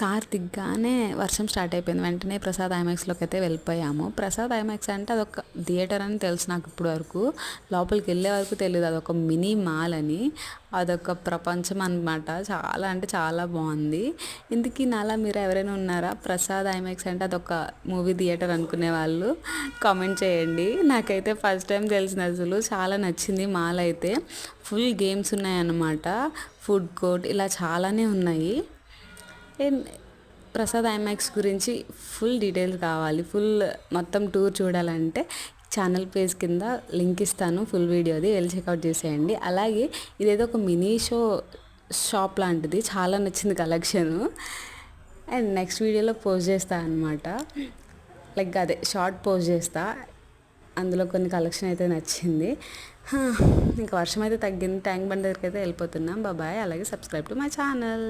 Car దిగ్గానే వర్షం start అయిపోయింది. వెంటనే ప్రసాద్ ఐమాక్స్లోకి అయితే వెళ్ళిపోయాము. ప్రసాద్ ఐమాక్స్ అంటే అదొక థియేటర్ అని తెలుసు నాకు ఇప్పుడు వరకు. లోపలికి వెళ్ళే వరకు తెలియదు అదొక మినీ మాల్ అని. అదొక ప్రపంచం అనమాట. చాలా అంటే చాలా బాగుంది. ఇందుకీ నాలా మీరు ఎవరైనా ఉన్నారా ప్రసాద్ ఐమాక్స్ అంటే అదొక మూవీ థియేటర్ అనుకునే వాళ్ళు? కామెంట్ చేయండి. నాకైతే ఫస్ట్ టైం తెలిసింది అసలు. చాలా నచ్చింది మాల్ అయితే. ఫుల్ గేమ్స్ ఉన్నాయన్నమాట. ఫుడ్ కోర్ట్ ఇలా చాలానే ఉన్నాయి. ప్రసాద్ ఐమాక్స్ గురించి ఫుల్ డీటెయిల్స్ కావాలి, ఫుల్ మొత్తం టూర్ చూడాలంటే ఛానల్ పేజ్ కింద లింక్ ఇస్తాను, ఫుల్ వీడియోది వెళ్ళి చెక్అవుట్ చేసేయండి. అలాగే ఇదేదో ఒక మినీ షాప్ లాంటిది, చాలా నచ్చింది కలెక్షను. అండ్ నెక్స్ట్ వీడియోలో పోస్ట్ చేస్తా అనమాట, లైక్ అదే షార్ట్ పోస్ట్ చేస్తా. అందులో కొన్ని కలెక్షన్ అయితే నచ్చింది. ఇంకా వర్షం అయితే తగ్గింది. ట్యాంక్ బండ్ దగ్గరికి అయితే వెళ్ళిపోతున్నాం. బాయ్. అలాగే సబ్స్క్రైబ్ టు మై ఛానల్.